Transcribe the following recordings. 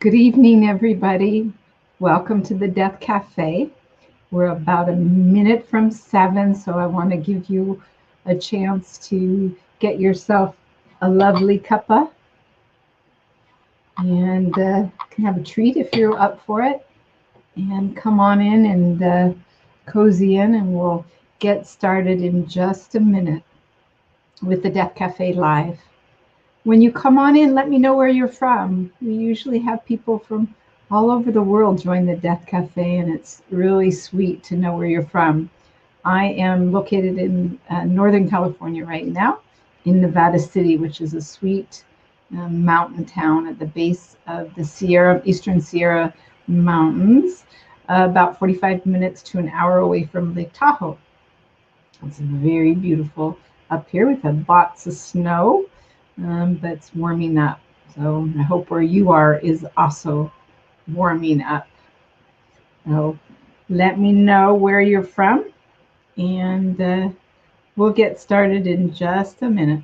Good evening, everybody. Welcome to the Death Cafe. We're about a minute from 7, so I want to give you a chance to get yourself a lovely cuppa and can have a treat if you're up for it. And come on in and cozy in, and we'll get started in just a minute with the Death Cafe Live. When you come on in, let me know where you're from. We usually have people from all over the world join the Death Cafe, and it's really sweet to know where you're from. I am located in Northern California right now, in Nevada City, which is a sweet mountain town at the base of the Eastern Sierra Mountains, about 45 minutes to an hour away from Lake Tahoe. It's very beautiful up here. We've had lots of snow. But it's warming up. So I hope where you are is also warming up. So let me know where you're from, and we'll get started in just a minute.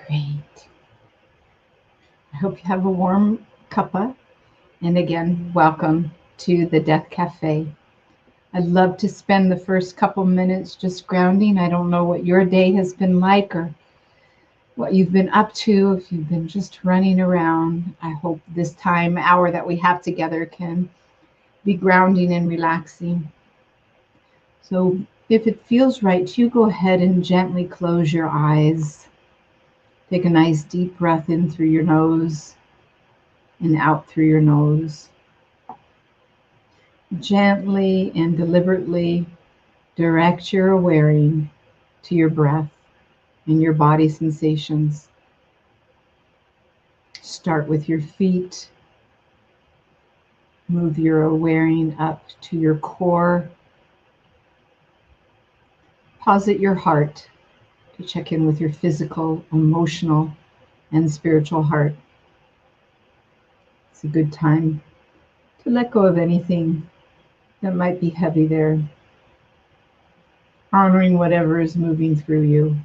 Great. I hope you have a warm cuppa. And again, welcome to the Death Cafe. I'd love to spend the first couple minutes just grounding. I don't know what your day has been like or what you've been up to. If you've been just running around, I hope this hour that we have together can be grounding and relaxing. So if it feels right to you, go ahead and gently close your eyes. Take a nice deep breath in through your nose and out through your nose. Gently and deliberately direct your awareness to your breath and your body sensations. Start with your feet. Move your awareness up to your core. Pause at your heart to check in with your physical, emotional, and spiritual heart. It's a good time to let go of anything that might be heavy there, honoring whatever is moving through you.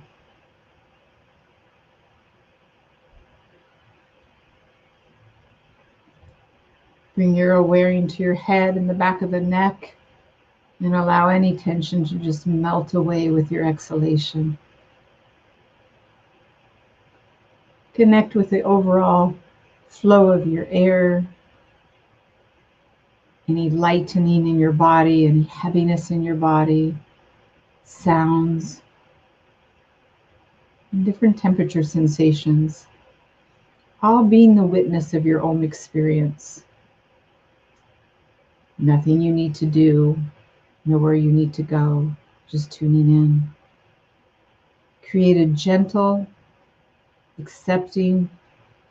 Bring your awareness to your head and the back of the neck, and allow any tension to just melt away with your exhalation. Connect with the overall flow of your air, any lightening in your body, any heaviness in your body, sounds, and different temperature sensations, all being the witness of your own experience. Nothing you need to do, nowhere you need to go, just tuning in. Create a gentle, accepting,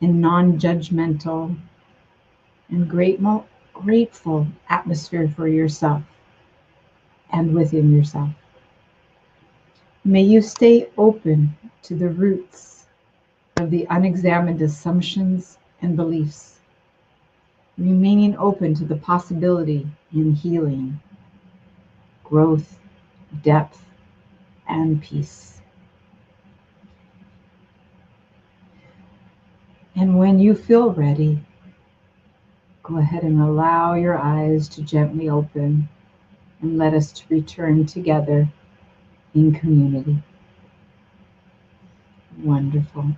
and non-judgmental and grateful atmosphere for yourself and within yourself. May you stay open to the roots of the unexamined assumptions and beliefs, remaining open to the possibility in healing, growth, depth, and peace. And when you feel ready, go ahead and allow your eyes to gently open and let us to return together in community. Wonderful.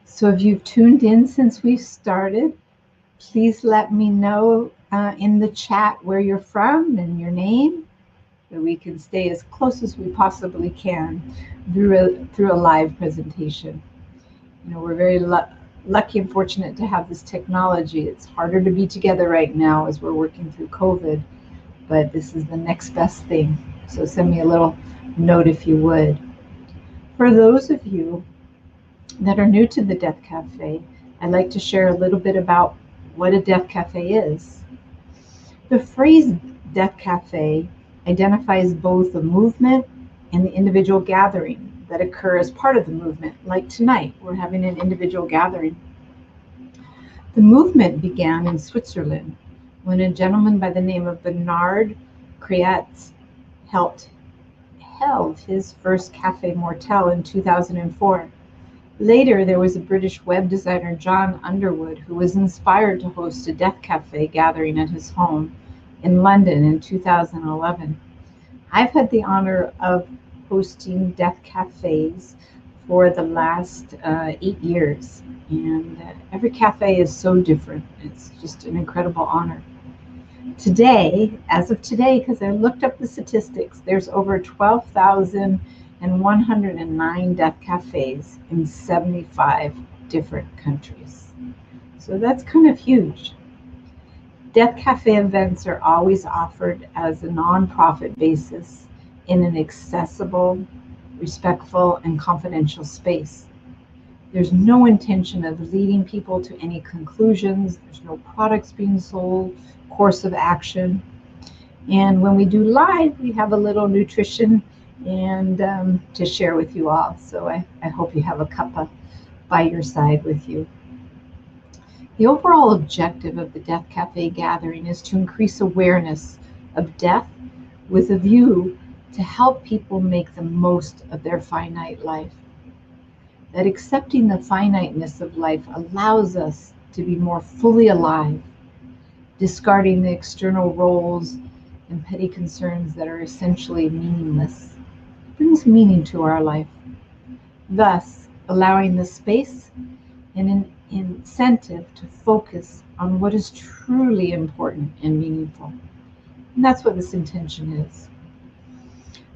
So if you've tuned in since we started, please let me know in the chat where you're from and your name, so we can stay as close as we possibly can through a live presentation. You know, we're very lucky and fortunate to have this technology. It's harder to be together right now as we're working through COVID, but this is the next best thing. So send me a little note if you would. For those of you that are new to the Death Cafe, I'd like to share a little bit about what a Death Cafe is. The phrase Death Café identifies both the movement and the individual gathering that occur as part of the movement. Like tonight, we're having an individual gathering. The movement began in Switzerland when a gentleman by the name of Bernard Kreatz held his first Café Mortel in 2004. Later, there was a British web designer, John Underwood, who was inspired to host a Death Café gathering at his home in London in 2011. I've had the honor of hosting Death Cafés for the last 8 years, and every cafe is so different. It's just an incredible honor. Today, as of today, because I looked up the statistics, there's over 12,109 Death Cafés in 75 different countries. So that's kind of huge. Death Café events are always offered as a non-profit basis in an accessible, respectful, and confidential space. There's no intention of leading people to any conclusions. There's no products being sold, course of action. And when we do live, we have a little nutrition and to share with you all. So I hope you have a cuppa by your side with you. The overall objective of the Death Café gathering is to increase awareness of death with a view to help people make the most of their finite life. That accepting the finiteness of life allows us to be more fully alive, discarding the external roles and petty concerns that are essentially meaningless. It brings meaning to our life, thus allowing the space and an incentive to focus on what is truly important and meaningful. And that's what this intention is.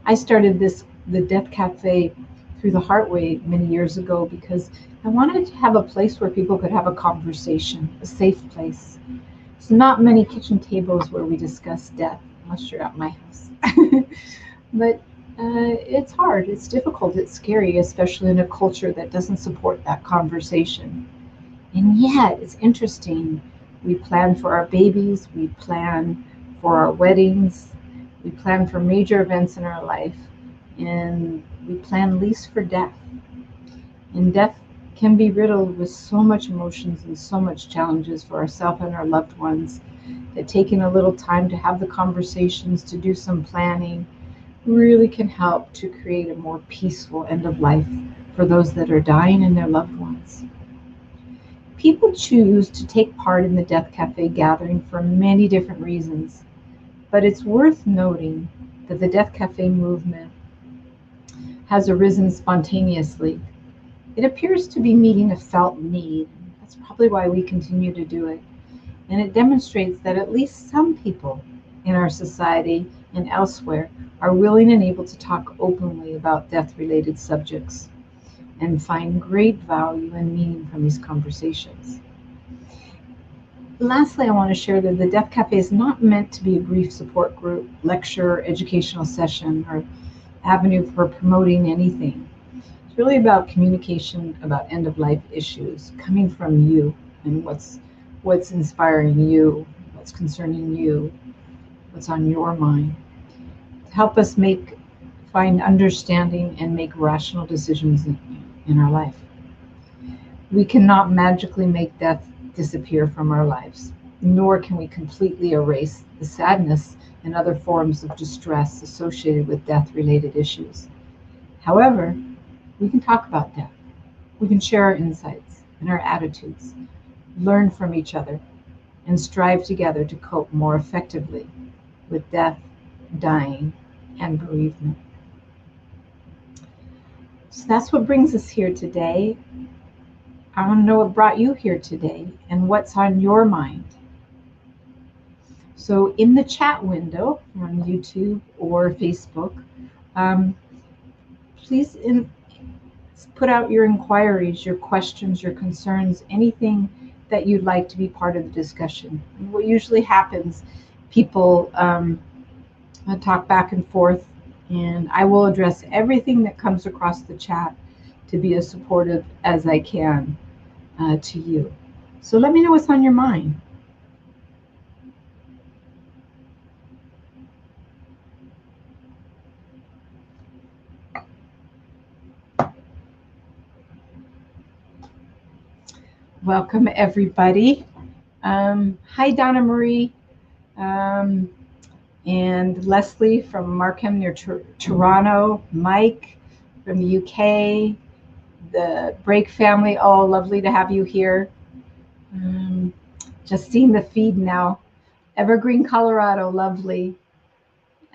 I started the Death Café through the HeartWay many years ago because I wanted to have a place where people could have a conversation, a safe place. There's not many kitchen tables where we discuss death, unless you're at my house. But it's hard, it's difficult, it's scary, especially in a culture that doesn't support that conversation. And yet, it's interesting. We plan for our babies, we plan for our weddings, we plan for major events in our life, and we plan least for death. And death can be riddled with so much emotions and so much challenges for ourselves and our loved ones that taking a little time to have the conversations, to do some planning, really can help to create a more peaceful end of life for those that are dying and their loved ones. People choose to take part in the Death Café gathering for many different reasons, but it's worth noting that the Death Café movement has arisen spontaneously. It appears to be meeting a felt need. That's probably why we continue to do it. And it demonstrates that at least some people in our society and elsewhere are willing and able to talk openly about death-related subjects and find great value and meaning from these conversations. Lastly, I want to share that the Death Café is not meant to be a grief support group, lecture, educational session, or avenue for promoting anything. It's really about communication about end-of-life issues coming from you and what's inspiring you, what's concerning you, what's on your mind, to help us find understanding and make rational decisions in our life. We cannot magically make death disappear from our lives, nor can we completely erase the sadness and other forms of distress associated with death-related issues. However, we can talk about death. We can share our insights and our attitudes, learn from each other, and strive together to cope more effectively with death, dying, and bereavement. So that's what brings us here today. I want to know what brought you here today and what's on your mind. So in the chat window on YouTube or Facebook, please put out your inquiries, your questions, your concerns, anything that you'd like to be part of the discussion. And what usually happens, people talk back and forth, and I will address everything that comes across the chat to be as supportive as I can to you. So let me know what's on your mind. Welcome, everybody. Hi, Donna Marie and Leslie from Markham near Toronto, Mike from the UK, the Break family. Oh, lovely to have you here. Just seeing the feed now. Evergreen, Colorado, lovely.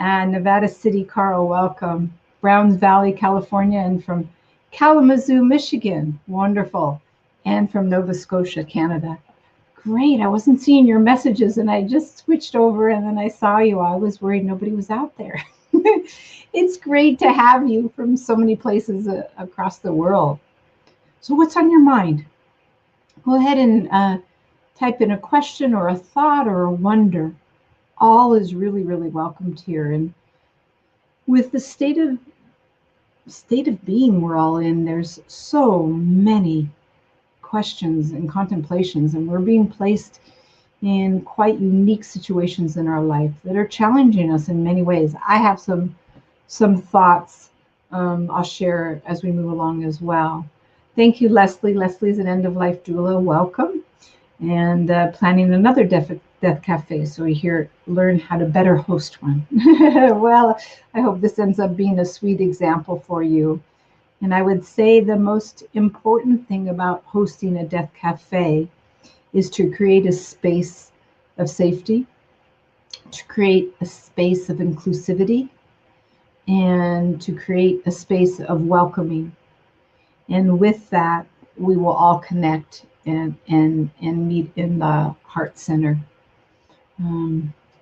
And Nevada City, Carl, welcome. Browns Valley, California, and from Kalamazoo, Michigan, wonderful. And from Nova Scotia, Canada. Great, I wasn't seeing your messages and I just switched over and then I saw you. I was worried nobody was out there. It's great to have you from so many places across the world. So what's on your mind? Go ahead and type in a question or a thought or a wonder. All is really, really welcomed here. And with the state of being we're all in, there's so many questions and contemplations, and we're being placed in quite unique situations in our life that are challenging us in many ways. I have some thoughts I'll share as we move along as well. Thank you, Leslie. Leslie is an end-of-life doula. Welcome. And planning another death cafe, so we learn how to better host one. Well, I hope this ends up being a sweet example for you. And I would say the most important thing about hosting a death cafe is to create a space of safety, to create a space of inclusivity, and to create a space of welcoming. And with that, we will all connect and meet in the heart center.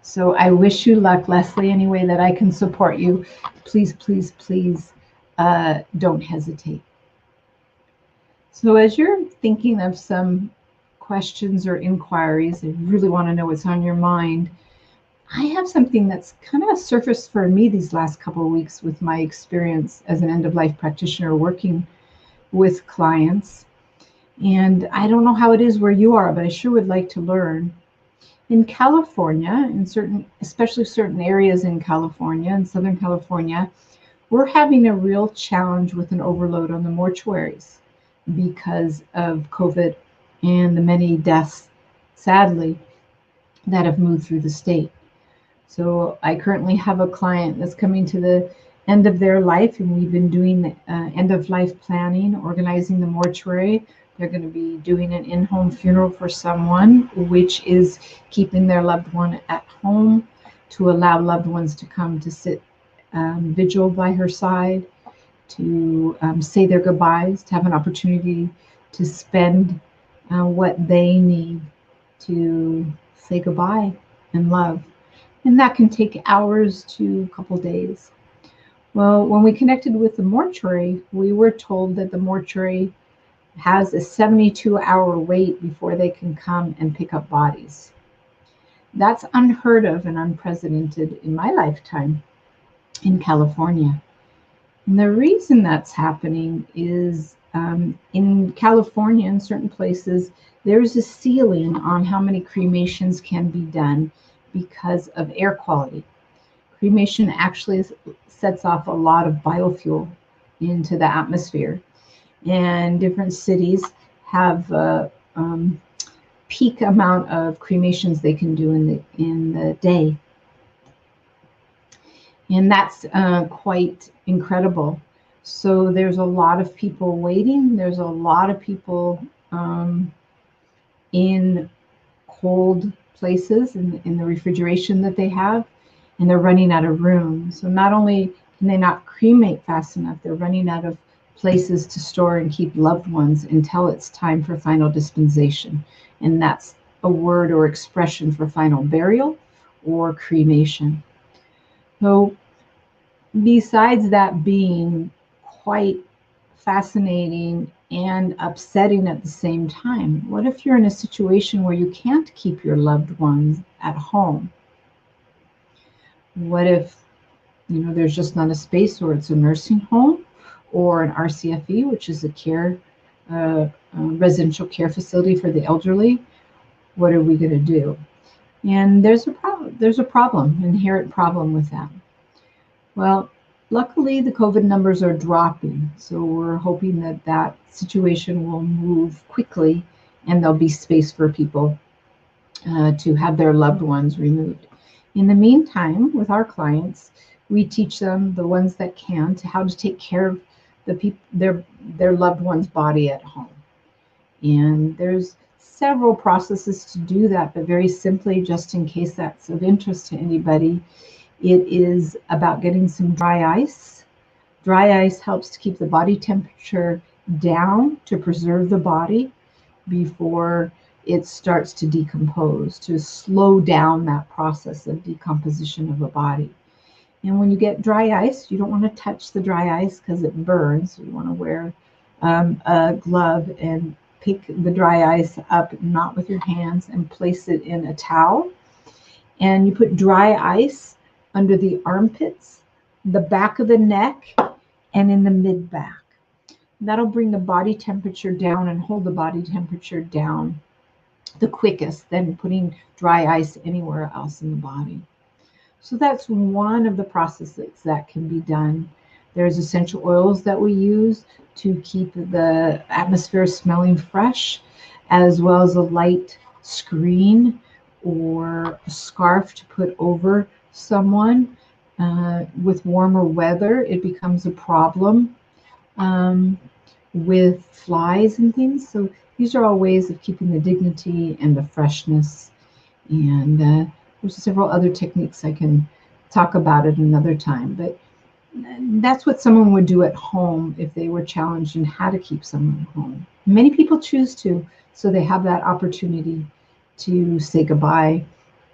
So I wish you luck, Leslie, any way that I can support you. Please, please, please don't hesitate. So as you're thinking of some questions or inquiries, I really want to know what's on your mind. I have something that's kind of surfaced for me these last couple of weeks with my experience as an end-of-life practitioner working with clients. And I don't know how it is where you are, but I sure would like to learn. In California, especially certain areas in California, in Southern California, we're having a real challenge with an overload on the mortuaries because of COVID and the many deaths, sadly, that have moved through the state. So I currently have a client that's coming to the end of their life, and we've been doing the end-of-life planning, organizing the mortuary. They're going to be doing an in-home funeral for someone, which is keeping their loved one at home to allow loved ones to come to sit vigil by her side, to say their goodbyes, to have an opportunity to spend what they need to say goodbye and love. And that can take hours to a couple days. Well, when we connected with the mortuary, we were told that the mortuary has a 72-hour wait before they can come and pick up bodies. That's unheard of and unprecedented in my lifetime in California. And the reason that's happening is in California, in certain places, there's a ceiling on how many cremations can be done because of air quality. Cremation actually sets off a lot of biofuel into the atmosphere. And different cities have a peak amount of cremations they can do in the day. And that's quite incredible. So there's a lot of people waiting. There's a lot of people in cold places in the refrigeration that they have, and they're running out of room. So not only can they not cremate fast enough, they're running out of places to store and keep loved ones until it's time for final dispensation. And that's a word or expression for final burial or cremation. So besides that being quite fascinating and upsetting at the same time, what if you're in a situation where you can't keep your loved ones at home? What if, there's just not a space, or it's a nursing home or an RCFE, which is a residential care facility for the elderly? What are we going to do? And there's a problem, inherent problem with that. Well, luckily the COVID numbers are dropping, so we're hoping that situation will move quickly and there'll be space for people to have their loved ones removed. In the meantime, with our clients, we teach them, the ones that can, to how to take care of their loved one's body at home. And there's several processes to do that, but very simply, just in case that's of interest to anybody, it is about getting some dry ice. Dry ice helps to keep the body temperature down, to preserve the body before it starts to decompose, to slow down that process of decomposition of a body. And when you get dry ice, you don't want to touch the dry ice because it burns. You want to wear a glove and pick the dry ice up, not with your hands, and place it in a towel. And you put dry ice under the armpits, the back of the neck, and in the mid-back. That'll bring the body temperature down and hold the body temperature down the quickest than putting dry ice anywhere else in the body. So that's one of the processes that can be done. There's essential oils that we use to keep the atmosphere smelling fresh, as well as a light screen or a scarf to put over someone. With warmer weather, it becomes a problem with flies and things. So these are all ways of keeping the dignity and the freshness. And there's several other techniques I can talk about at another time. But that's what someone would do at home if they were challenged in how to keep someone home. Many people choose to, so they have that opportunity to say goodbye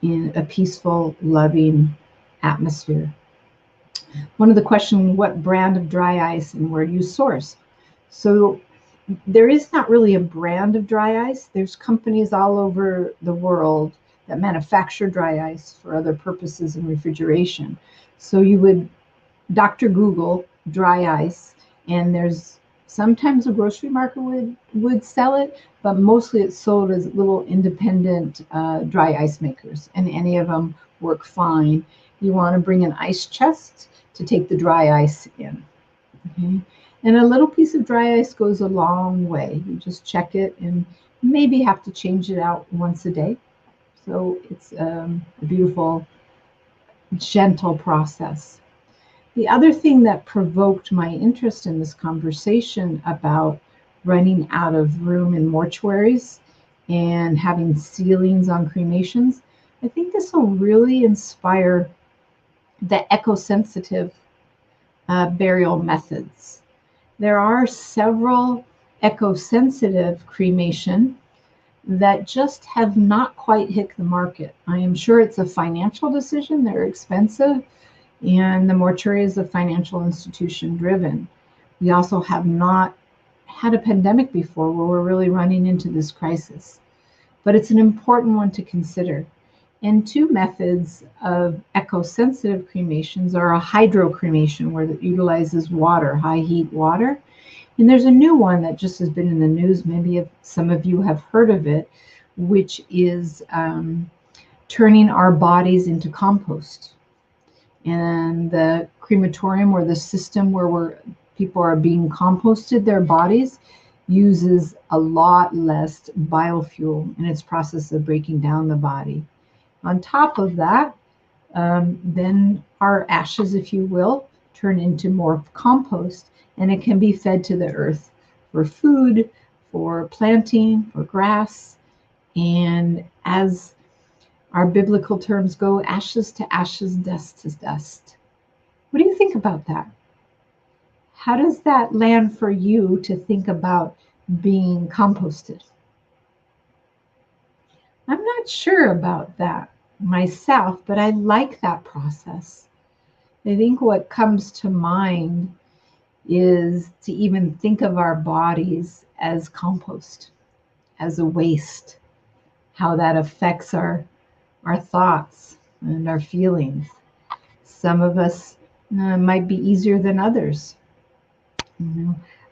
in a peaceful, loving atmosphere. One of the questions, what brand of dry ice and where do you source? So there is not really a brand of dry ice. There's companies all over the world that manufacture dry ice for other purposes in refrigeration. So you would Dr. Google dry ice, and there's sometimes a grocery market would sell it, but mostly it's sold as little independent dry ice makers, and any of them work fine. You want to bring an ice chest to take the dry ice in. Okay? And a little piece of dry ice goes a long way. You just check it and maybe have to change it out once a day. So it's a beautiful, gentle process. The other thing that provoked my interest in this conversation about running out of room in mortuaries and having ceilings on cremations, I think this will really inspire the eco-sensitive burial methods. There are several eco-sensitive cremation that just have not quite hit the market. I am sure it's a financial decision. They're expensive, and the mortuary is a financial institution driven. We also have not had a pandemic before where we're really running into this crisis, but it's an important one to consider. And two methods of eco-sensitive cremations are a hydrocremation, where it utilizes water, high heat water. And there's a new one that just has been in the news, maybe some of you have heard of it, which is turning our bodies into compost. And the crematorium, or the system where people are being composted, their bodies, uses a lot less biofuel in its process of breaking down the body. On top of that, then our ashes, if you will, turn into more compost, and it can be fed to the earth for food, for planting, for grass. And as our biblical terms go, ashes to ashes, dust to dust. What do you think about that? How does that land for you to think about being composted? I'm not sure about that myself, but I like that process. I think what comes to mind is to even think of our bodies as compost, as a waste, how that affects our thoughts and our feelings. Some of us might be easier than others.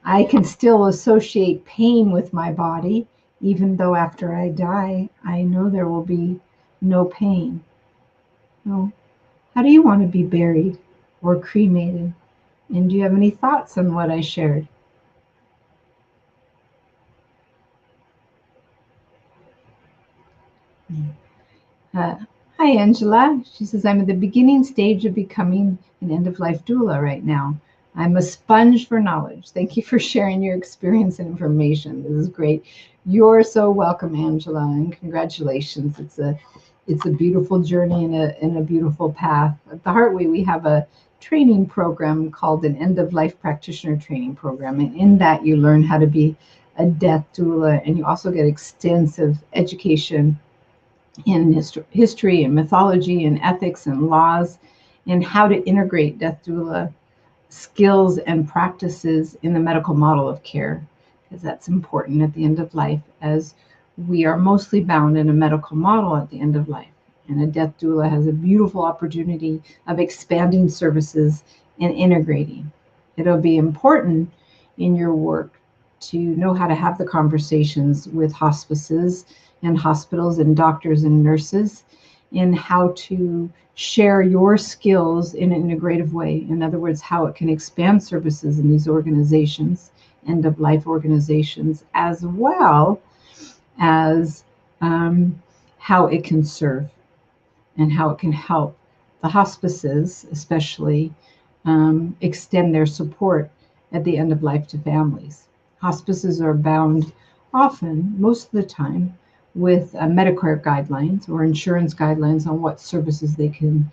I can still associate pain with my body, even though after I die, I know there will be no pain. So, how do you want to be buried or cremated? And do you have any thoughts on what I shared? Uh, Hi, Angela. She says, I'm at the beginning stage of becoming an end-of-life doula right now. I'm a sponge for knowledge. Thank you for sharing your experience and information. This is great. You're so welcome, Angela, and congratulations. It's a beautiful journey and a beautiful path. At the HeartWay, we have a training program called an end-of-life practitioner training program. And in that, you learn how to be a death doula, and you also get extensive education in history and mythology and ethics and laws, and how to integrate death doula skills and practices in the medical model of care, because that's important at the end of life, as we are mostly bound in a medical model at the end of life. And a death doula has a beautiful opportunity of expanding services and integrating. It'll be important in your work to know how to have the conversations with hospices and hospitals and doctors and nurses, in how to share your skills in an integrative way. In other words, how it can expand services in these organizations, end of life organizations, as well as how it can serve and how it can help the hospices, especially, extend their support at the end of life to families. Hospices are bound often, most of the time, with Medicare guidelines or insurance guidelines on what services they can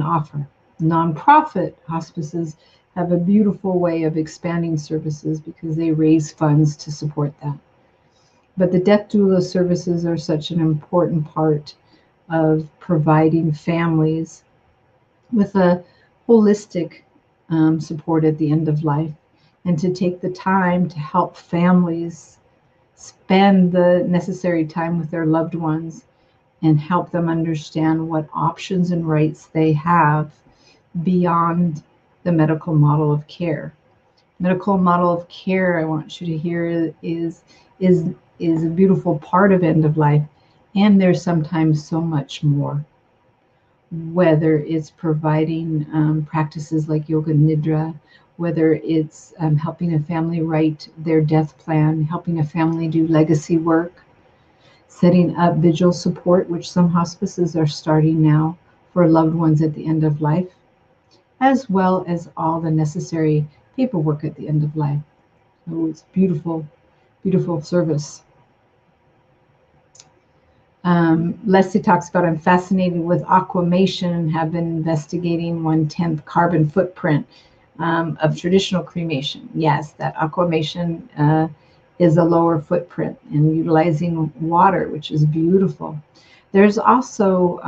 offer. Nonprofit hospices have a beautiful way of expanding services because they raise funds to support that. But the death doula services are such an important part of providing families with a holistic support at the end of life, and to take the time to help families spend the necessary time with their loved ones and help them understand what options and rights they have beyond the medical model of care. Medical model of care, I want you to hear, is a beautiful part of end of life, and there's sometimes so much more. Whether it's providing practices like yoga nidra, whether it's helping a family write their death plan, helping a family do legacy work, setting up vigil support, which some hospices are starting now for loved ones at the end of life, as well as all the necessary paperwork at the end of life. So it's beautiful, beautiful service. Leslie talks about, I'm fascinated with aquamation and have been investigating 1/10 carbon footprint of traditional cremation. Yes, that aquamation is a lower footprint, and utilizing water, which is beautiful. There's also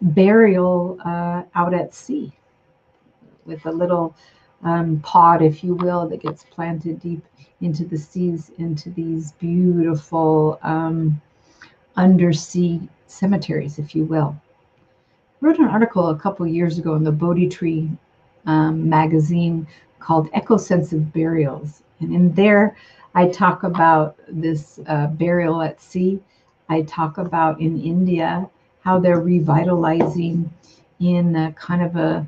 burial out at sea with a little pod, if you will, that gets planted deep into the seas, into these beautiful undersea cemeteries, if you will. I wrote an article a couple years ago in the Bodhi Tree magazine called Ecosensive Burials. And in there, I talk about this burial at sea. I talk about in India how they're revitalizing in a kind of a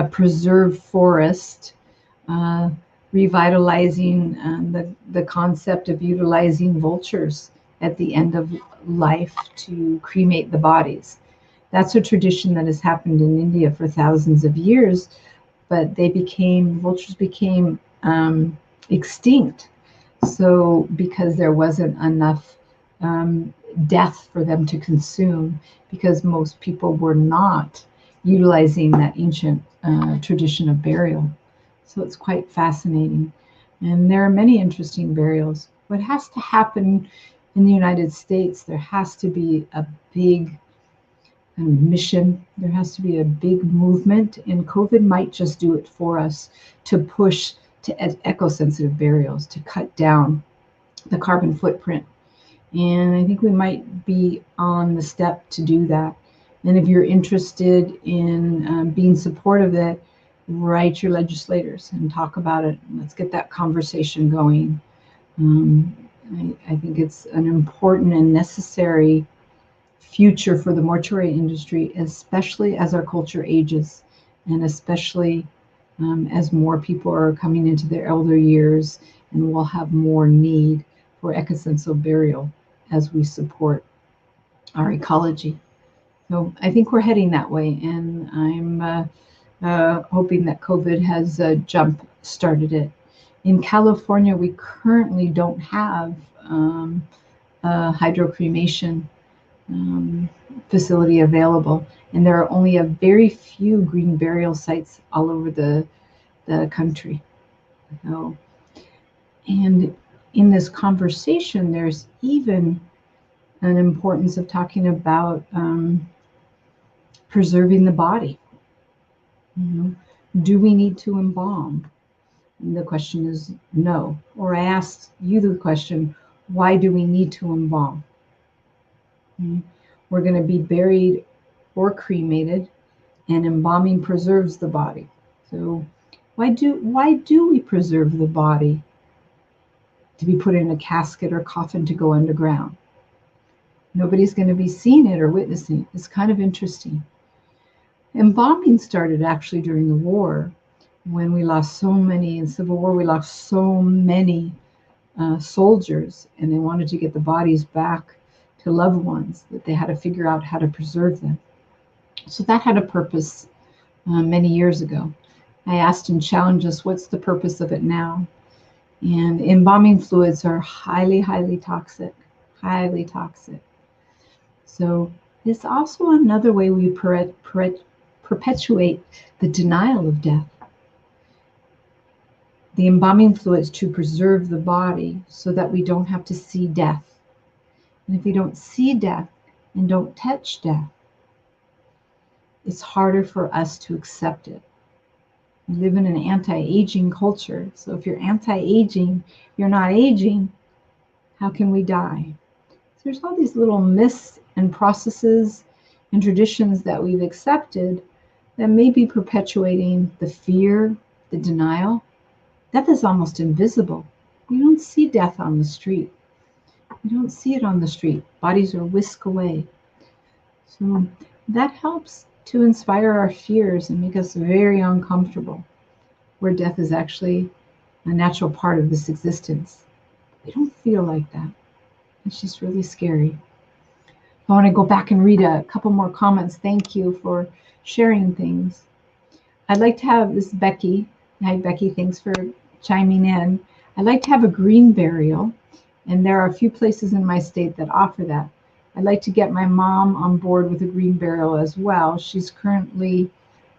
preserved forest, revitalizing the concept of utilizing vultures at the end of life to cremate the bodies. That's a tradition that has happened in India for thousands of years, but vultures became extinct. So because there wasn't enough death for them to consume, because most people were not utilizing that ancient tradition of burial. So it's quite fascinating. And there are many interesting burials. What has to happen in the United States, there has to be a big mission. There has to be a big movement, and COVID might just do it for us, to push to eco-sensitive burials, to cut down the carbon footprint. And I think we might be on the step to do that. And if you're interested in being supportive of that, write your legislators and talk about it. Let's get that conversation going. I think it's an important and necessary future for the mortuary industry, especially as our culture ages, and especially as more people are coming into their elder years, and we'll have more need for ecosensitive burial as we support our ecology. So I think we're heading that way, and I'm hoping that COVID has jump started it. In California, we currently don't have a hydrocremation facility available, and there are only a very few green burial sites all over the country. So, and in this conversation, there's even an importance of talking about preserving the body. Do we need to embalm? And the question is no. Or I asked you the question, why do we need to embalm? We're going to be buried or cremated, and embalming preserves the body. So why do we preserve the body to be put in a casket or coffin to go underground? Nobody's going to be seeing it or witnessing it. It's kind of interesting. Embalming started actually during the war, when we lost so many, in Civil War, we lost so many soldiers, and they wanted to get the bodies back to loved ones, that they had to figure out how to preserve them. So that had a purpose many years ago. I asked and challenged us, what's the purpose of it now? And embalming fluids are highly, highly toxic, highly toxic. So it's also another way we perpetuate the denial of death. The embalming fluids to preserve the body so that we don't have to see death. And if we don't see death and don't touch death, it's harder for us to accept it. We live in an anti-aging culture. So if you're anti-aging, you're not aging, how can we die? So there's all these little myths and processes and traditions that we've accepted that may be perpetuating the fear, the denial. Death is almost invisible. You don't see death on the street. You don't see it on the street. Bodies are whisked away. So that helps to inspire our fears and make us very uncomfortable, where death is actually a natural part of this existence. We don't feel like that. It's just really scary. I want to go back and read a couple more comments. Thank you for sharing things. I'd like to have this, Becky. Hi, Becky. Thanks for chiming in. I'd like to have a green burial, and there are a few places in my state that offer that. I'd like to get my mom on board with a green burial as well. She'd currently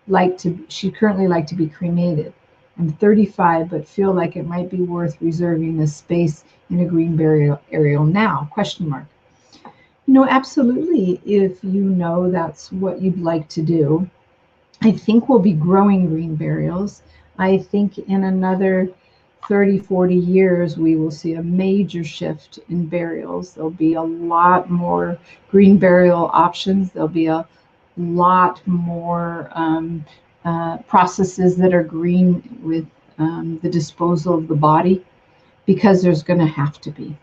like to be cremated. I'm 35, but feel like it might be worth reserving the space in a green burial area now, question mark. Absolutely, if you know that's what you'd like to do. I think we'll be growing green burials. I think in another 30, 40 years, we will see a major shift in burials. There'll be a lot more green burial options. There'll be a lot more processes that are green with the disposal of the body, because there's going to have to be.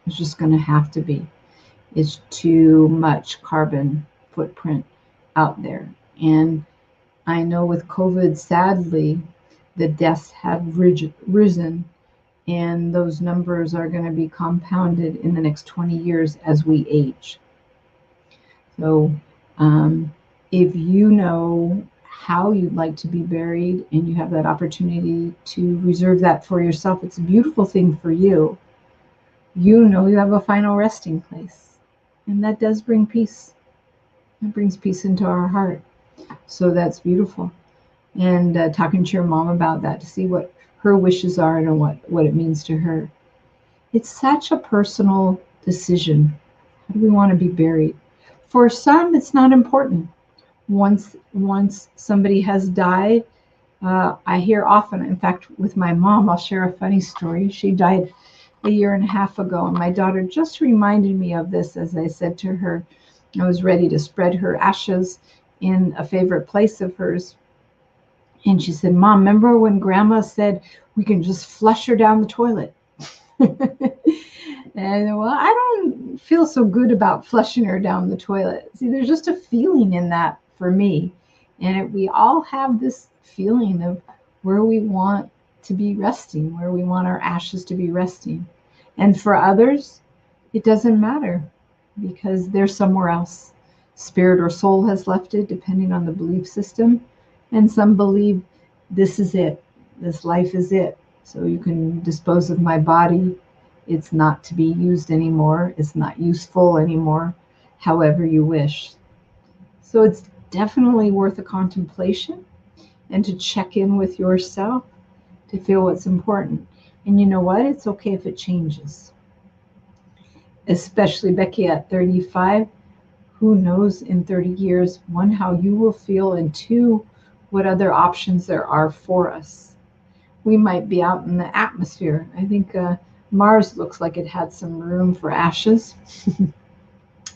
There's just going to have to be. It's too much carbon footprint out there. And I know with COVID, sadly, the deaths have risen, and those numbers are going to be compounded in the next 20 years as we age. So if you know how you'd like to be buried and you have that opportunity to reserve that for yourself, it's a beautiful thing for you. You know you have a final resting place, and that does bring peace. It brings peace into our heart. So that's beautiful. And talking to your mom about that to see what her wishes are and what it means to her. It's such a personal decision. How do we want to be buried? For some, it's not important. Once somebody has died, I hear often, in fact, with my mom, I'll share a funny story. She died a year and a half ago, and my daughter just reminded me of this as I said to her, I was ready to spread her ashes in a favorite place of hers. And she said, Mom, remember when Grandma said we can just flush her down the toilet? And well, I don't feel so good about flushing her down the toilet. See, there's just a feeling in that for me. And we all have this feeling of where we want to be resting, where we want our ashes to be resting. And for others, it doesn't matter. because they're somewhere else. Spirit or soul has left it, depending on the belief system. And some believe this is it. This life is it. So you can dispose of my body. It's not to be used anymore. It's not useful anymore, however you wish. So it's definitely worth a contemplation and to check in with yourself to feel what's important. And you know what? It's okay if it changes. Especially Becky at 35. Who knows in 30 years, one, how you will feel, and two, what other options there are for us. We might be out in the atmosphere. I think Mars looks like it had some room for ashes.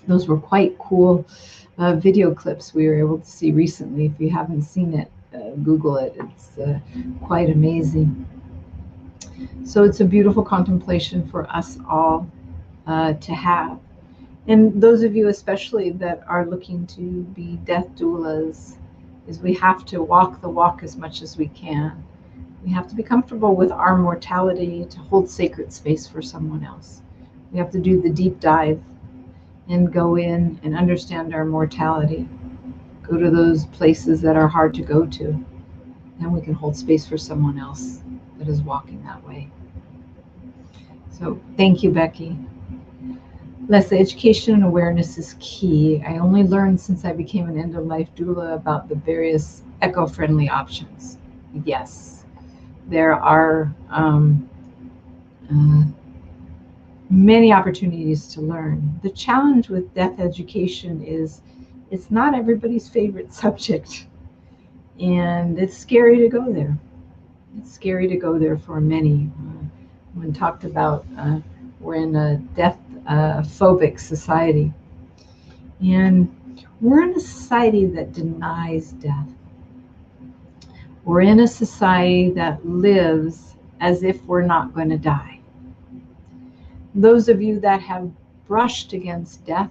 Those were quite cool video clips we were able to see recently. If you haven't seen it, Google it. It's quite amazing. So it's a beautiful contemplation for us all to have. And those of you especially that are looking to be death doulas, is we have to walk the walk as much as we can. We have to be comfortable with our mortality to hold sacred space for someone else. We have to do the deep dive and go in and understand our mortality. Go to those places that are hard to go to. Then we can hold space for someone else that is walking that way. So thank you, Becky. Leslie, education and awareness is key. I only learned since I became an end-of-life doula about the various eco-friendly options. Yes, there are many opportunities to learn. The challenge with death education is it's not everybody's favorite subject, and it's scary to go there. It's scary to go there for many. When talked about, we're in a death phobic society, and we're in a society that denies death. We're in a society that lives as if we're not going to die. Those of you that have brushed against death,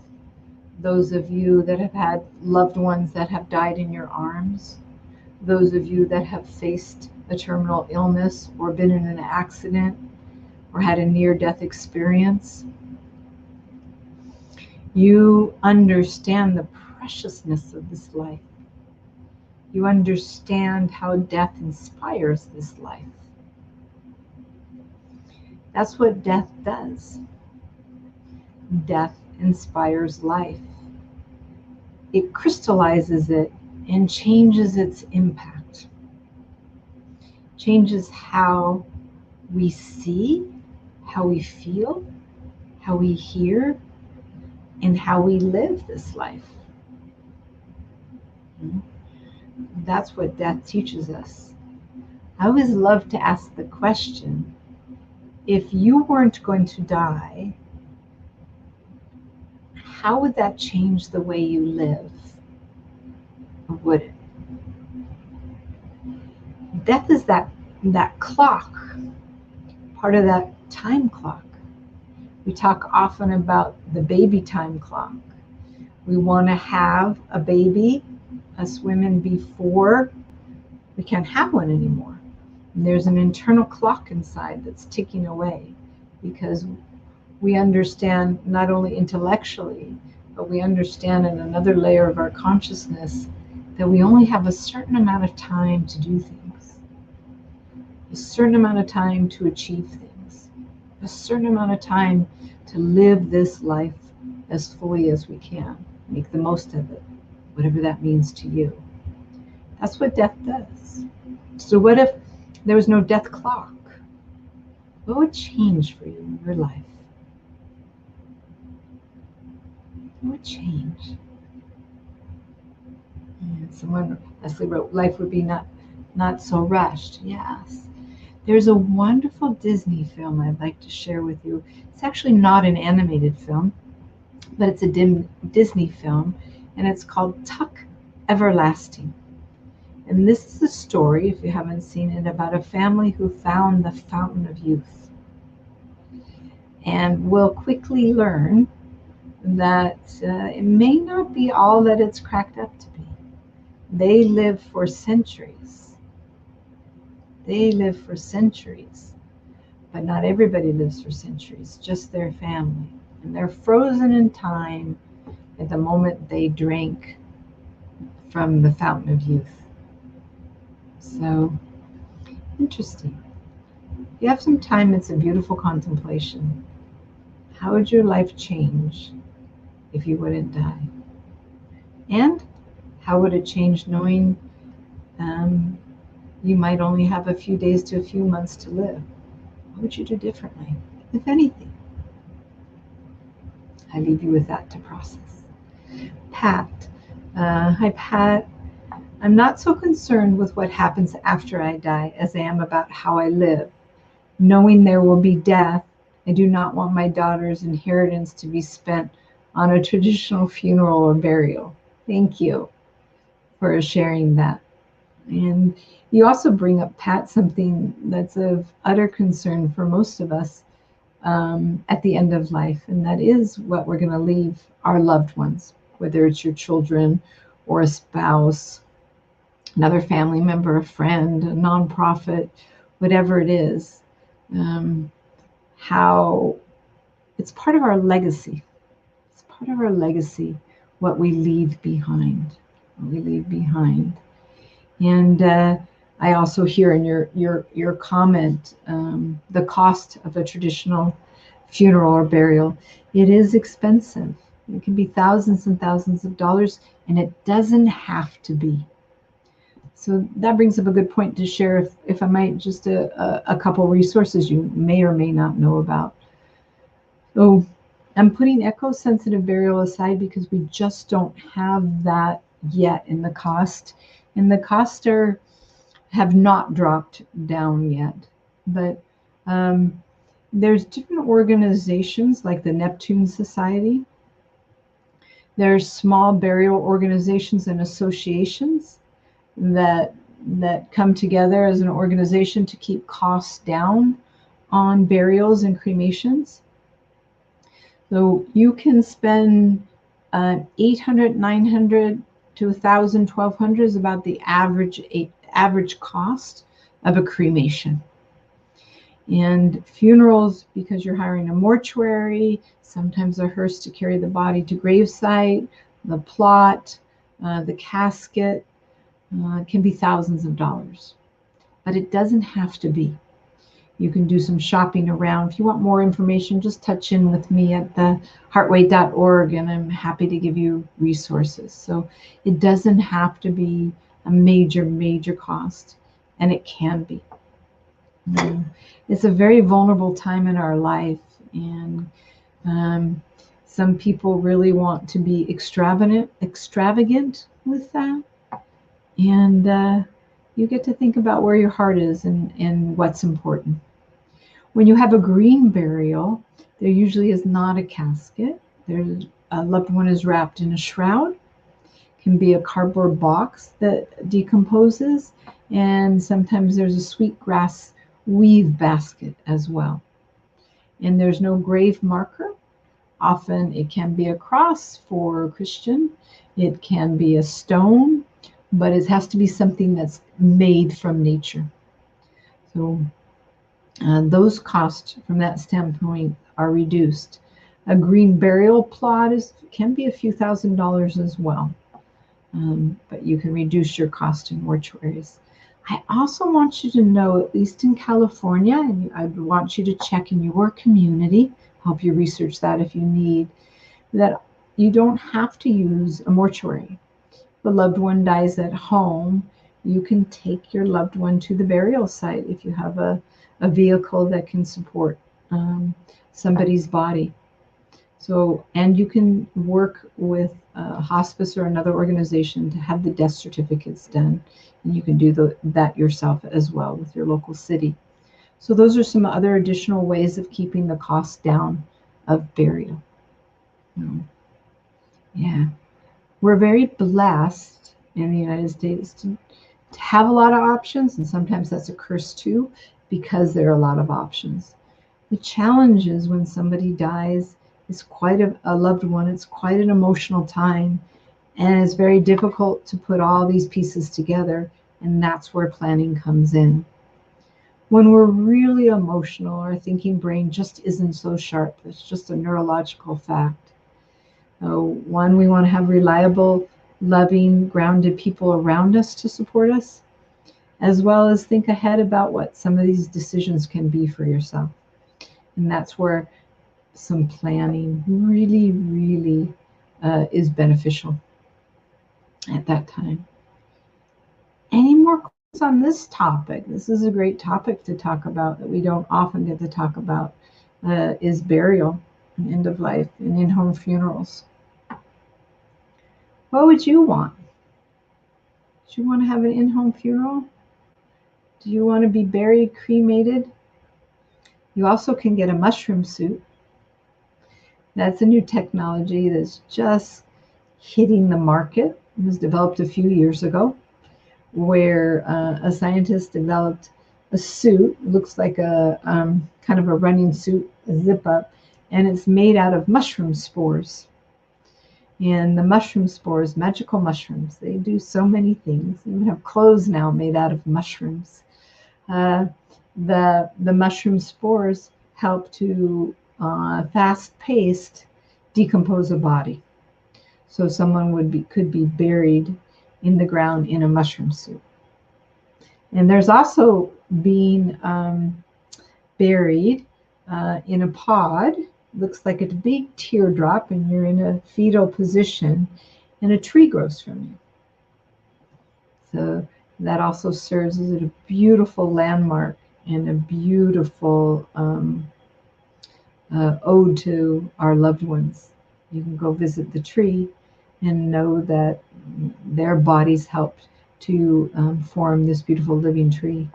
those of you that have had loved ones that have died in your arms, those of you that have faced a terminal illness or been in an accident or had a near-death experience, you understand the preciousness of this life. You understand how death inspires this life. That's what death does. Death inspires life. It crystallizes it and changes its impact. Changes how we see, how we feel, how we hear, and how we live this life. That's what death teaches us. I always love to ask the question, if you weren't going to die, how would that change the way you live? Or would it? Death is that clock, part of that time clock. We talk often about the baby time clock. We want to have a baby, us women, before we can't have one anymore. And there's an internal clock inside that's ticking away, because we understand not only intellectually, but we understand in another layer of our consciousness that we only have a certain amount of time to do things, a certain amount of time to achieve things, a certain amount of time to live this life as fully as we can, make the most of it, whatever that means to you. That's what death does. So what if there was no death clock? What would change for you in your life? What would change? And someone, Leslie wrote, life would be not so rushed. Yes. There's a wonderful Disney film I'd like to share with you. It's actually not an animated film, but it's a Disney film, and it's called Tuck Everlasting. And this is a story, if you haven't seen it, about a family who found the fountain of youth. And will quickly learn that it may not be all that it's cracked up to be. They live for centuries. They live for centuries. But not everybody lives for centuries, just their family. And they're frozen in time at the moment they drank from the fountain of youth. So, interesting. If you have some time, it's a beautiful contemplation. How would your life change if you wouldn't die? And how would it change knowing you might only have a few days to a few months to live? What would you do differently, if anything? I leave you with that to process. Pat. Hi, Pat. I'm not so concerned with what happens after I die as I am about how I live. Knowing there will be death, I do not want my daughter's inheritance to be spent on a traditional funeral or burial. Thank you for sharing that. And you also bring up, Pat, something that's of utter concern for most of us at the end of life, and that is what we're going to leave our loved ones, whether it's your children or a spouse, another family member, a friend, a nonprofit, whatever it is. How it's part of our legacy. It's part of our legacy, what we leave behind. What we leave behind. And I also hear in your comment the cost of a traditional funeral or burial. It is expensive. It can be thousands and thousands of dollars, and it doesn't have to be. So that brings up a good point to share, if I might, just a couple resources you may or may not know about. So I'm putting echo-sensitive burial aside because we just don't have that yet in the cost. And the costs have not dropped down yet. But there's different organizations like the Neptune Society. There's small burial organizations and associations that come together as an organization to keep costs down on burials and cremations. So you can spend $800, $900 to $1,000, $1,200 is about the average cost of a cremation. And funerals, because you're hiring a mortuary, sometimes a hearse to carry the body to gravesite, the plot, the casket, can be thousands of dollars. But it doesn't have to be. You can do some shopping around. If you want more information, just touch in with me at the HeartWay.org, and I'm happy to give you resources. So it doesn't have to be a major cost, and it can be. It's a very vulnerable time in our life, and some people really want to be extravagant with that. And you get to think about where your heart is and what's important. When you have a green burial, there usually is not a casket. There's a loved one is wrapped in a shroud. It can be a cardboard box that decomposes, and sometimes there's a sweetgrass weave basket as well. And there's no grave marker. Often it can be a cross for a Christian. It can be a stone, but it has to be something that's made from nature. So those costs from that standpoint are reduced. A green burial plot can be a few $1,000s as well, but you can reduce your cost in mortuaries. I also want you to know, at least in California, and I want you to check in your community, help you research that if you need, that you don't have to use a mortuary. The loved one dies at home, you can take your loved one to the burial site if you have a vehicle that can support somebody's body. So, and you can work with a hospice or another organization to have the death certificates done, and you can do that yourself as well with your local city. So those are some other additional ways of keeping the cost down of burial. Yeah. We're very blessed in the United States to have a lot of options, and sometimes that's a curse too, because there are a lot of options. The challenge is when somebody dies, it's quite a loved one, it's quite an emotional time, and it's very difficult to put all these pieces together, and that's where planning comes in. When we're really emotional, our thinking brain just isn't so sharp. It's just a neurological fact. One, we want to have reliable, loving, grounded people around us to support us, as well as think ahead about what some of these decisions can be for yourself. And that's where some planning really, really is beneficial at that time. Any more questions on this topic? This is a great topic to talk about that we don't often get to talk about, is burial and end of life and in-home funerals. What would you want? Do you want to have an in-home funeral? Do you want to be buried, cremated? You also can get a mushroom suit. That's a new technology that's just hitting the market. It was developed a few years ago, where a scientist developed a suit, looks like a kind of a running suit, a zip up, and it's made out of mushroom spores. And the mushroom spores, magical mushrooms, they do so many things. You even have clothes now made out of mushrooms. The mushroom spores help to fast-paced decompose a body. So someone could be buried in the ground in a mushroom suit. And there's also being buried in a pod. Looks like a big teardrop, and you're in a fetal position, and a tree grows from you. So that also serves as a beautiful landmark and a beautiful ode to our loved ones. You can go visit the tree and know that their bodies helped to form this beautiful living tree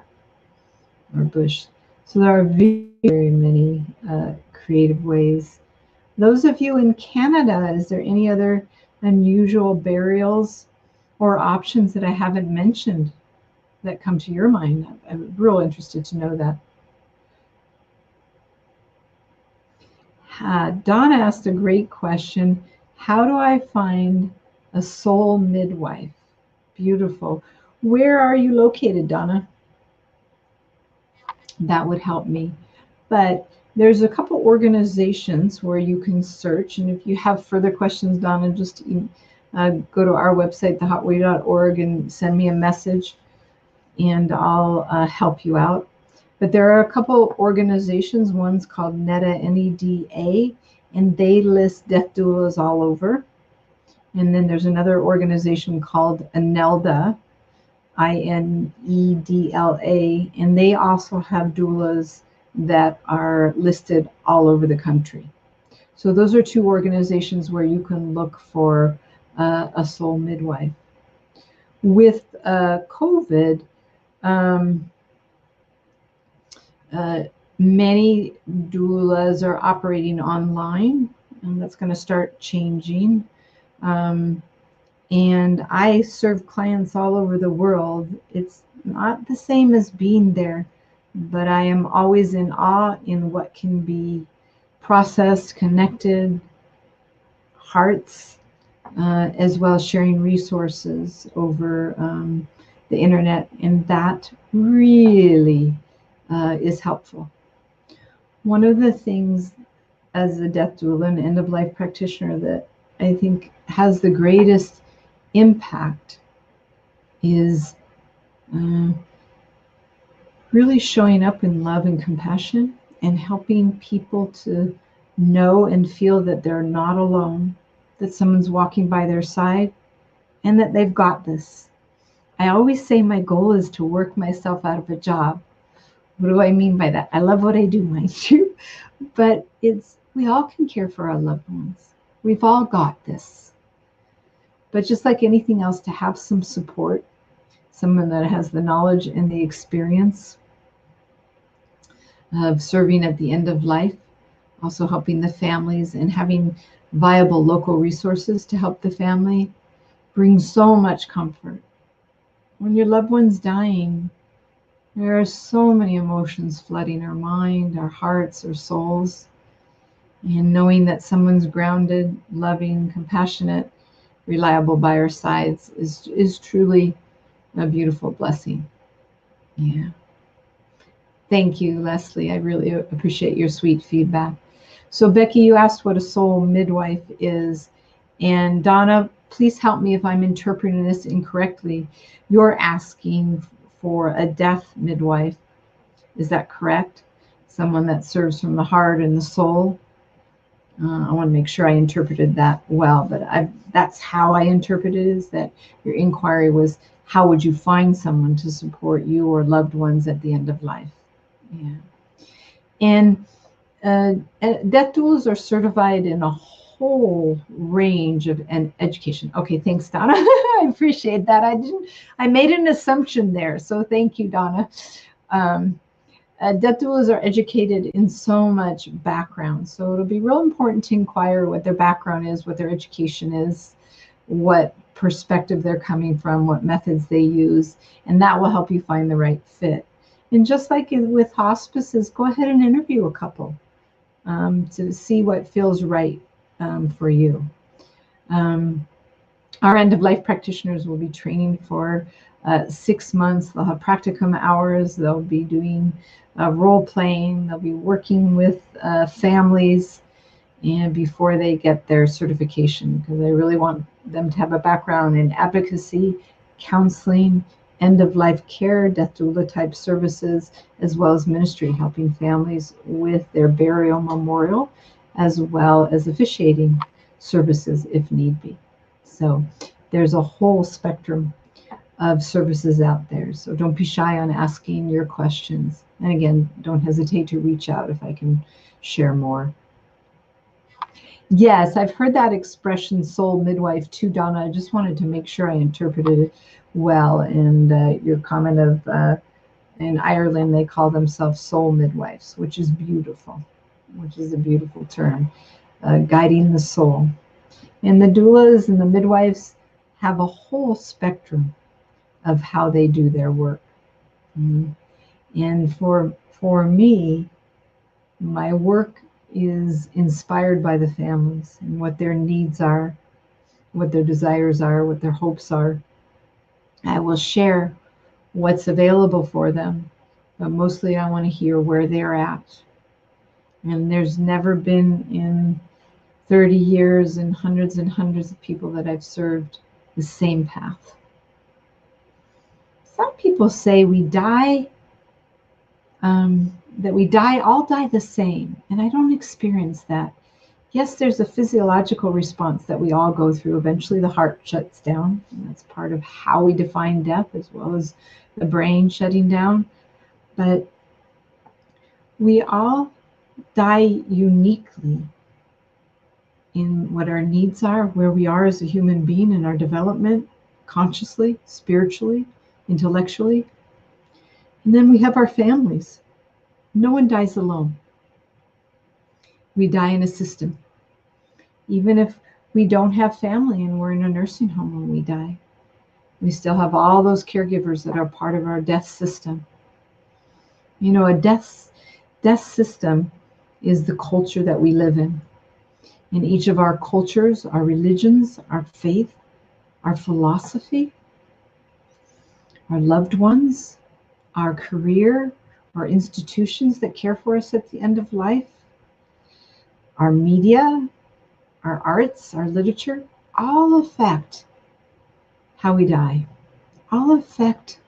or bush. So there are very, very many creative ways. Those of you in Canada, is there any other unusual burials or options that I haven't mentioned that come to your mind? I'm real interested to know that. Donna asked a great question. How do I find a soul midwife? Beautiful. Where are you located, Donna? That would help me. But there's a couple organizations where you can search. And if you have further questions, Donna, just go to our website, theheartway.org, and send me a message, and I'll help you out. But there are a couple organizations. One's called NEDA, N-E-D-A, and they list death doulas all over. And then there's another organization called INEDLA, I-N-E-D-L-A, and they also have doulas that are listed all over the country. So those are two organizations where you can look for a soul midwife. With COVID, many doulas are operating online, and that's going to start changing. And I serve clients all over the world. It's not the same as being there, but I am always in awe in what can be processed, connected, hearts, as well as sharing resources over the internet, and that really is helpful. One of the things as a death doula and end-of-life practitioner that I think has the greatest impact is really showing up in love and compassion and helping people to know and feel that they're not alone, that someone's walking by their side, and that they've got this. I always say my goal is to work myself out of a job. What do I mean by that? I love what I do, mind you, but we all can care for our loved ones. We've all got this. But just like anything else, to have some support, someone that has the knowledge and the experience of serving at the end of life, also helping the families and having viable local resources to help the family, brings so much comfort. When your loved one's dying, there are so many emotions flooding our mind, our hearts, our souls. And knowing that someone's grounded, loving, compassionate, reliable by our sides is truly a beautiful blessing. Yeah. Thank you, Leslie. I really appreciate your sweet feedback. So, Becky, you asked what a soul midwife is. And Donna, please help me if I'm interpreting this incorrectly. You're asking for a death midwife. Is that correct? Someone that serves from the heart and the soul. I want to make sure I interpreted that well, but that's how I interpreted it, is that your inquiry was, how would you find someone to support you or loved ones at the end of life? Yeah. And death doulas are certified in a whole range of education. Okay, thanks, Donna. I appreciate that. I made an assumption there, so thank you, Donna. Death doulas are educated in so much background, so it'll be real important to inquire what their background is, what their education is, what perspective they're coming from, what methods they use, and that will help you find the right fit. And just like with hospices, go ahead and interview a couple to see what feels right for you. Our end-of-life practitioners will be training for 6 months. They'll have practicum hours. They'll be doing role-playing. They'll be working with families and before they get their certification, because I really want them to have a background in advocacy, counseling, end-of-life care, death doula type services, as well as ministry, helping families with their burial memorial, as well as officiating services if need be. So there's a whole spectrum of services out there. So don't be shy on asking your questions. And again, don't hesitate to reach out if I can share more. Yes, I've heard that expression, soul midwife, too, Donna. I just wanted to make sure I interpreted it well. And your comment of in Ireland, they call themselves soul midwives, which is beautiful, which is a beautiful term, guiding the soul. And the doulas and the midwives have a whole spectrum of how they do their work. And for me, my work is inspired by the families and what their needs are, what their desires are, what their hopes are. I will share what's available for them, but mostly I want to hear where they're at. And there's never been in 30 years and hundreds of people that I've served the same path. Some people say we die, that we all die the same, and I don't experience that. Yes, there's a physiological response that we all go through. Eventually the heart shuts down, and that's part of how we define death, as well as the brain shutting down. But we all die uniquely in what our needs are, where we are as a human being in our development, consciously, spiritually, intellectually. And then we have our families. No one dies alone. We die in a system. Even if we don't have family and we're in a nursing home when we die, we still have all those caregivers that are part of our death system. You know, a death system is the culture that we live in. In each of our cultures, our religions, our faith, our philosophy, our loved ones, our career, our institutions that care for us at the end of life, our media, our arts, our literature, all affect how we die. All affect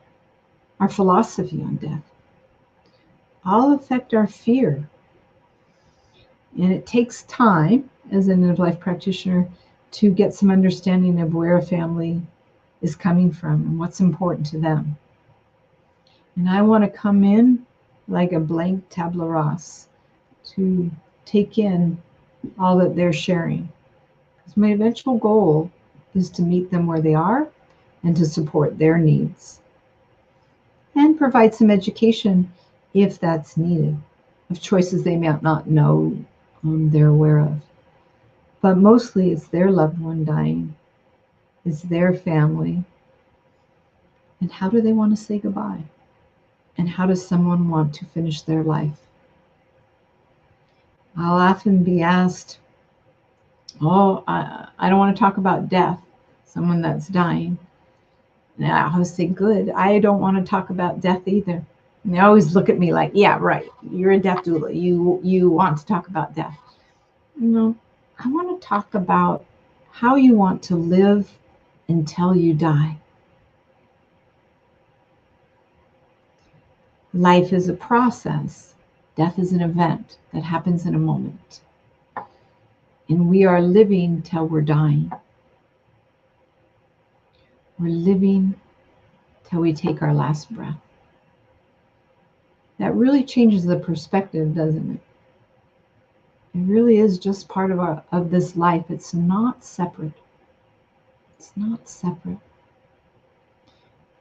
our philosophy on death. All affect our fear. And it takes time as an end-of-life practitioner to get some understanding of where a family is coming from and what's important to them. And I want to come in like a blank tabula rasa to take in all that they're sharing. Because my eventual goal is to meet them where they are and to support their needs. And provide some education if that's needed, of choices they may not know they're aware of. But mostly it's their loved one dying. It's their family. And how do they want to say goodbye? And how does someone want to finish their life? I'll often be asked, I don't want to talk about death, someone that's dying. And I always say, good, I don't want to talk about death either. And they always look at me like, yeah, right, you're a death doula. You want to talk about death. No, I want to talk about how you want to live until you die. Life is a process. Death is an event that happens in a moment. And we are living till we're dying. We're living till we take our last breath. That really changes the perspective, doesn't it? It really is just part of this life. It's not separate. It's not separate.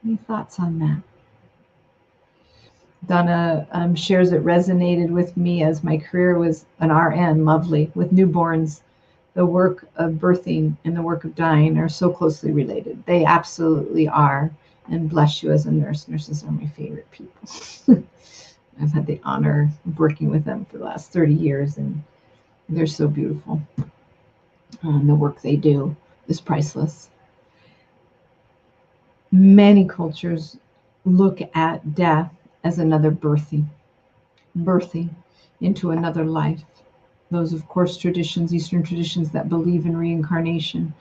Any thoughts on that? Donna shares it resonated with me as my career was an RN, lovely, with newborns. The work of birthing and the work of dying are so closely related. They absolutely are. And bless you as a nurse. Nurses are my favorite people. I've had the honor of working with them for the last 30 years, and they're so beautiful. The work they do is priceless. Many cultures look at death as another birthing into another life. Those, of course, traditions, Eastern traditions that believe in reincarnation,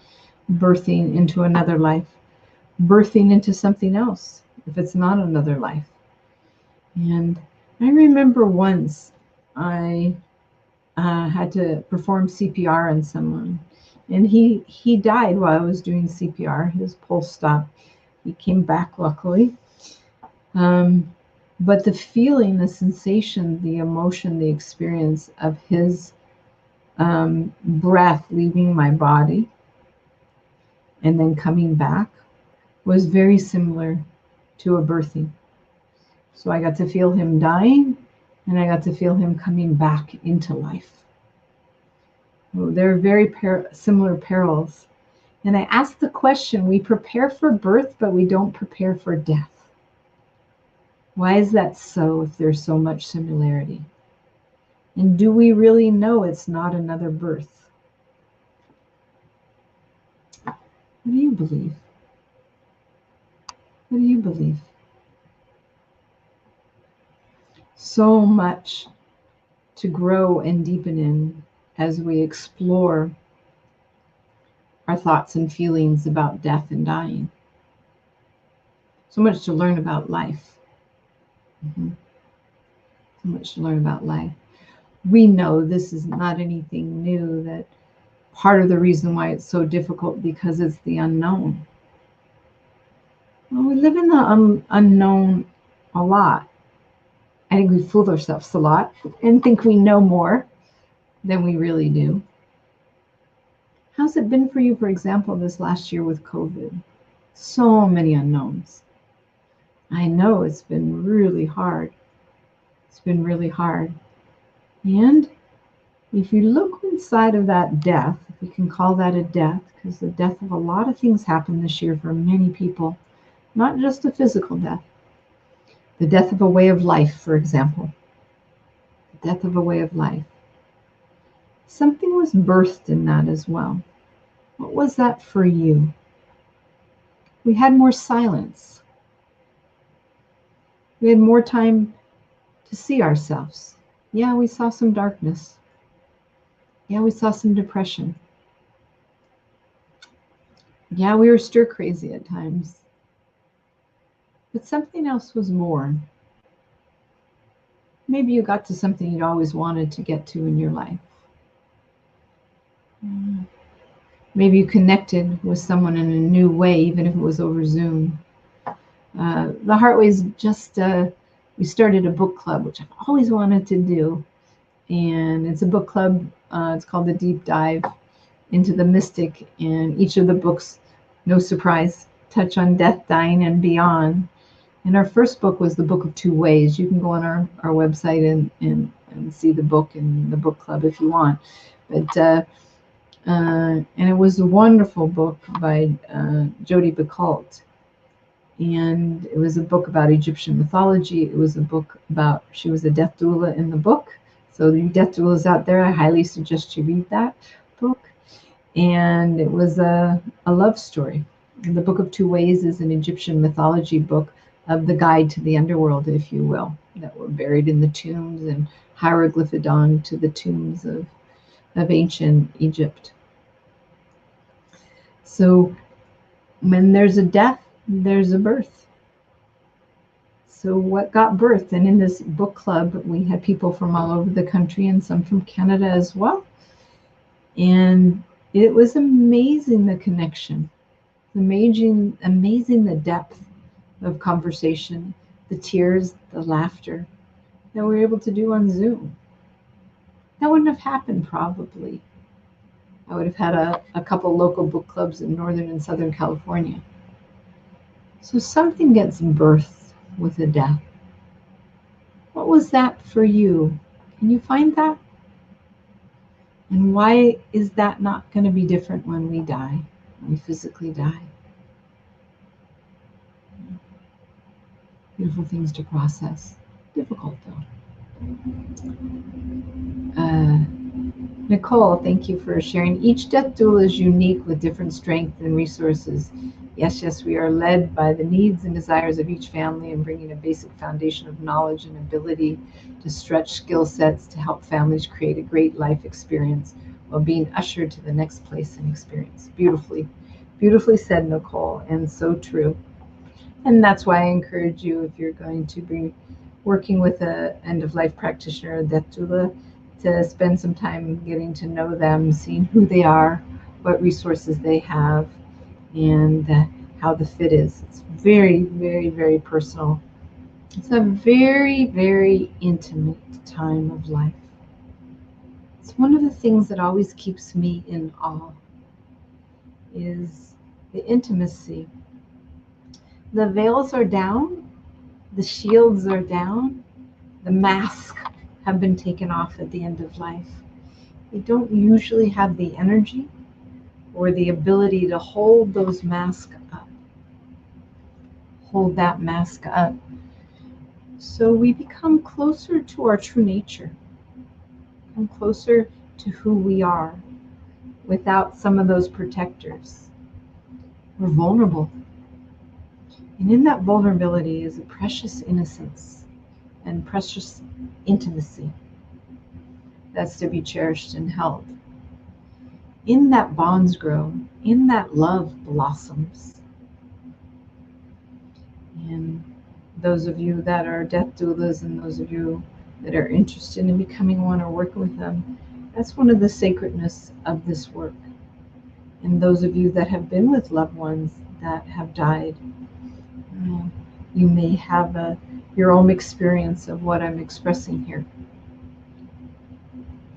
birthing into another life, birthing into something else if it's not another life. And I remember once I had to perform CPR on someone, and he died while I was doing CPR. His pulse stopped. He came back, luckily. But the feeling, the sensation, the emotion, the experience of his breath leaving my body and then coming back was very similar to a birthing. So I got to feel him dying, and I got to feel him coming back into life. They're very similar perils. And I asked the question, we prepare for birth, but we don't prepare for death. Why is that so if there's so much similarity? And do we really know it's not another birth? What do you believe? What do you believe? So much to grow and deepen in as we explore our thoughts and feelings about death and dying. So much to learn about life. So much to learn about life. We know this is not anything new, that part of the reason why it's so difficult because it's the unknown. Well, we live in the unknown a lot. I think we fool ourselves a lot and think we know more than we really do. How's it been for you, for example, this last year with COVID? So many unknowns. I know it's been really hard. It's been really hard. And if you look inside of that death, if we can call that a death, because the death of a lot of things happened this year for many people, not just a physical death. The death of a way of life, for example. The death of a way of life. Something was birthed in that as well. What was that for you? We had more silence. We had more time to see ourselves. Yeah, we saw some darkness. Yeah, we saw some depression. Yeah, we were stir crazy at times. But something else was more. Maybe you got to something you'd always wanted to get to in your life. Maybe you connected with someone in a new way, even if it was over Zoom. The HeartWay's just, we started a book club, which I've always wanted to do. And it's a book club. It's called The Deep Dive into the Mystic. And each of the books, no surprise, touch on death, dying, and beyond. And our first book was the Book of Two Ways. You can go on our website and see the book in the book club if you want. But and it was a wonderful book by Jodi Picoult. And it was a book about Egyptian mythology. It was a book about, she was a death doula in the book. So the death doulas out there, I highly suggest you read that book. And it was a love story. And the Book of Two Ways is an Egyptian mythology book of the guide to the underworld, if you will, that were buried in the tombs and hieroglyphed on to the tombs of ancient Egypt. So when there's a death, there's a birth. So what got birthed? And in this book club, we had people from all over the country and some from Canada as well. And it was amazing, the connection, amazing the depth of conversation, the tears, the laughter that we're able to do on Zoom. That wouldn't have happened probably. I would have had a couple local book clubs in Northern and Southern California. So something gets birthed with a death. What was that for you? Can you find that? And why is that not going to be different when we die, when we physically die? Beautiful things to process. Difficult though. Nicole, thank you for sharing. Each death doula is unique with different strengths and resources. Yes, we are led by the needs and desires of each family and bringing a basic foundation of knowledge and ability to stretch skill sets to help families create a great life experience while being ushered to the next place and experience. Beautifully said, Nicole, and so true. And that's why I encourage you, if you're going to be working with an end-of-life practitioner or death doula, to spend some time getting to know them, seeing who they are, what resources they have, and how the fit is. It's very, very, very personal. It's a very, very intimate time of life. It's one of the things that always keeps me in awe, is the intimacy. The veils are down, the shields are down, the masks have been taken off at the end of life. We don't usually have the energy or the ability to hold those masks up, hold that mask up. So we become closer to our true nature, come closer to who we are without some of those protectors. We're vulnerable. And in that vulnerability is a precious innocence and precious intimacy that's to be cherished and held. In that bonds grow, in that love blossoms. And those of you that are death doulas and those of you that are interested in becoming one or working with them, that's one of the sacredness of this work. And those of you that have been with loved ones that have died, you may have your own experience of what I'm expressing here.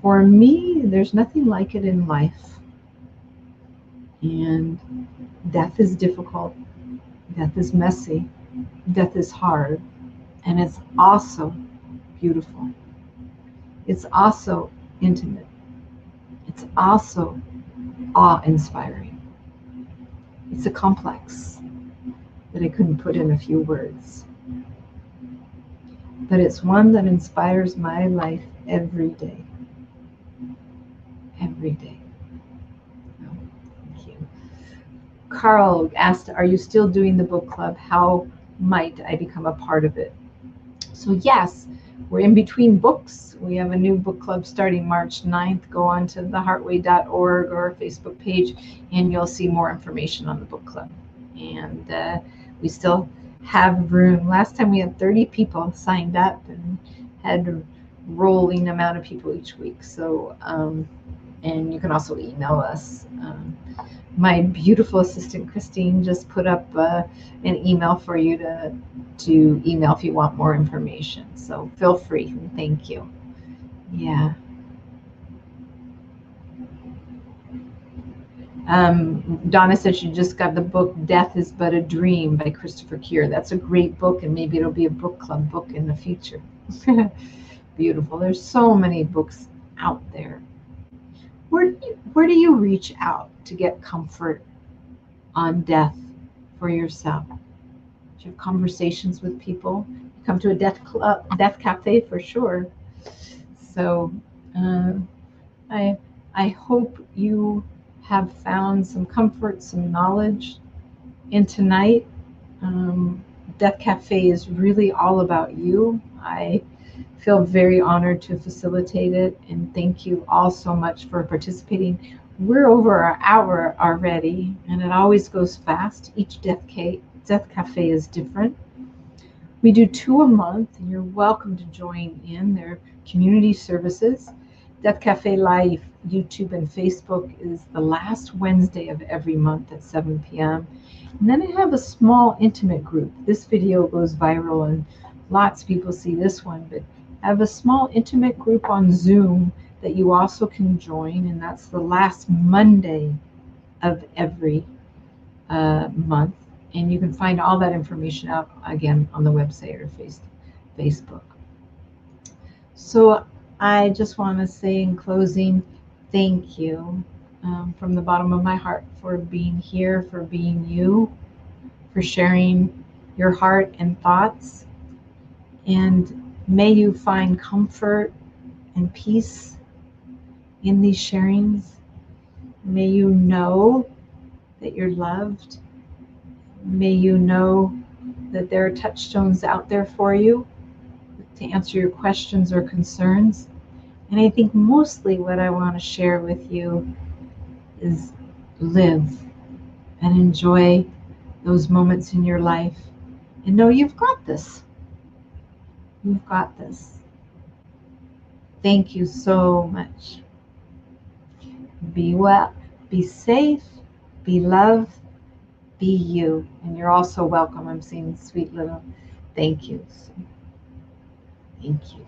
For me, there's nothing like it in life. And death is difficult. Death is messy. Death is hard. And it's also beautiful. It's also intimate. It's also awe-inspiring. It's a complex that I couldn't put in a few words. But it's one that inspires my life every day. Every day. Oh, thank you. Carl asked, are you still doing the book club? How might I become a part of it? So yes, we're in between books. We have a new book club starting March 9th. Go on to the HeartWay.org or our Facebook page and you'll see more information on the book club. And we still have room. Last time we had 30 people signed up and had a rolling amount of people each week. So, and you can also email us. My beautiful assistant Christine just put up an email for you to email if you want more information. So feel free. Thank you. Yeah. Donna said she just got the book Death is But a Dream by Christopher Keir. That's a great book, and maybe it'll be a book club book in the future. Beautiful. There's so many books out there. Where do you reach out to get comfort on death for yourself? Do you have conversations with people? You come to a death cafe for sure. So I hope you have found some comfort, some knowledge in tonight. Death Cafe is really all about you. I feel very honored to facilitate it, and thank you all so much for participating. We're over our hour already, and it always goes fast. Each Death Cafe is different. We do 2 a month, and you're welcome to join in. They're community services. Death Cafe Live, YouTube and Facebook is the last Wednesday of every month at 7 p.m. And then I have a small intimate group. This video goes viral and lots of people see this one, but I have a small intimate group on Zoom that you also can join, and that's the last Monday of every month. And you can find all that information out again on the website or Facebook. So I just want to say in closing, thank you from the bottom of my heart for being here, for being you, for sharing your heart and thoughts. And may you find comfort and peace in these sharings. May you know that you're loved. May you know that there are touchstones out there for you to answer your questions or concerns. And I think mostly what I want to share with you is live and enjoy those moments in your life and know you've got this. You've got this. Thank you so much. Be well, be safe, be loved, be you. And you're also welcome. I'm seeing sweet little thank yous. Thank you.